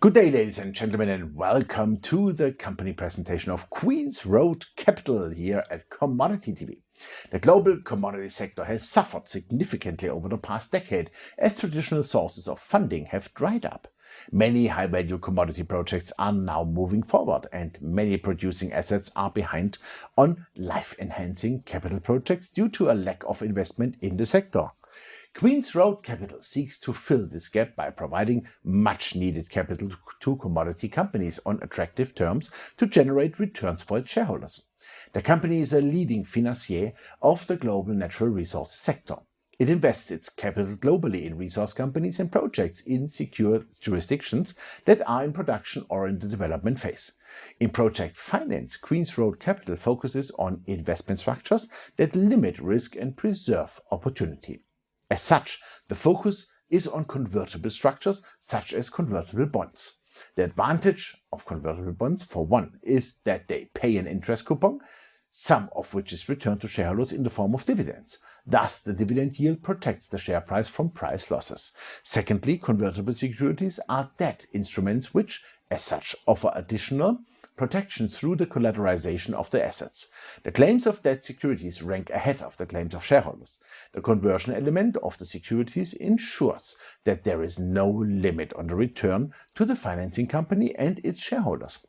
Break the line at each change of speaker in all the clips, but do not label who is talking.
Good day, ladies and gentlemen, and welcome to the company presentation of Queen's Road Capital here at Commodity TV. The global commodity sector has suffered significantly over the past decade as traditional sources of funding have dried up. Many high-value commodity projects are now moving forward, and many producing assets are behind on life-enhancing capital projects due to a lack of investment in the sector. Queen's Road Capital seeks to fill this gap by providing much-needed capital to commodity companies on attractive terms to generate returns for its shareholders. The company is a leading financier of the global natural resources sector. It invests its capital globally in resource companies and projects in secure jurisdictions that are in production or in the development phase. In project finance, Queen's Road Capital focuses on investment structures that limit risk and preserve opportunity. As such, the focus is on convertible structures such as convertible bonds. The advantage of convertible bonds, for one, is that they pay an interest coupon, some of which is returned to shareholders in the form of dividends. Thus, the dividend yield protects the share price from price losses. Secondly, convertible securities are debt instruments which, as such, offer additional protection through the collateralization of the assets. The claims of debt securities rank ahead of the claims of shareholders. The conversion element of the securities ensures that there is no limit on the return to the financing company and its shareholders.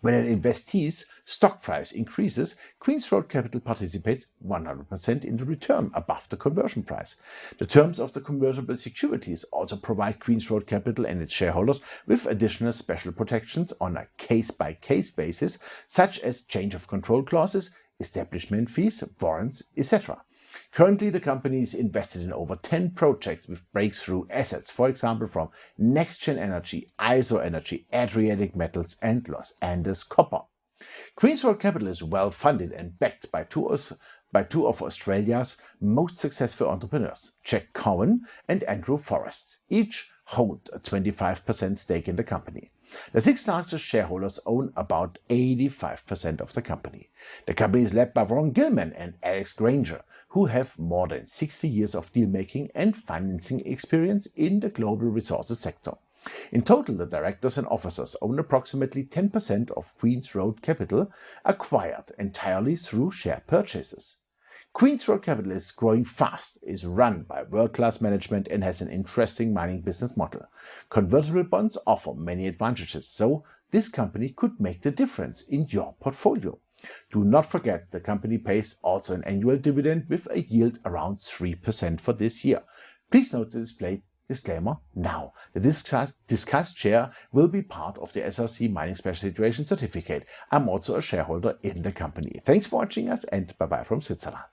When an investee's stock price increases, Queen's Road Capital participates 100% in the return above the conversion price. The terms of the convertible securities also provide Queen's Road Capital and its shareholders with additional special protections on a case-by-case basis, such as change of control clauses, establishment fees, warrants, etc. Currently, the company is invested in over 10 projects with breakthrough assets, for example from NexGen Energy, IsoEnergy, Adriatic Metals and Los Andes Copper. Queen's Road Capital is well funded and backed by two of Australia's most successful entrepreneurs, Jack Cowan and Andrew Forrest. Each hold a 25% stake in the company. The six largest shareholders own about 85% of the company. The company is led by Ron Gilman and Alex Granger, who have more than 60 years of deal-making and financing experience in the global resources sector. In total, the directors and officers own approximately 10% of Queen's Road Capital, acquired entirely through share purchases. Queen's Road Capital is growing fast, is run by world-class management and has an interesting mining business model. Convertible bonds offer many advantages, so this company could make the difference in your portfolio. Do not forget, the company pays also an annual dividend with a yield around 3% for this year. Please note the disclaimer now. The discussed share will be part of the SRC Mining Special Situation Certificate. I'm also a shareholder in the company. Thanks for watching us, and bye-bye from Switzerland.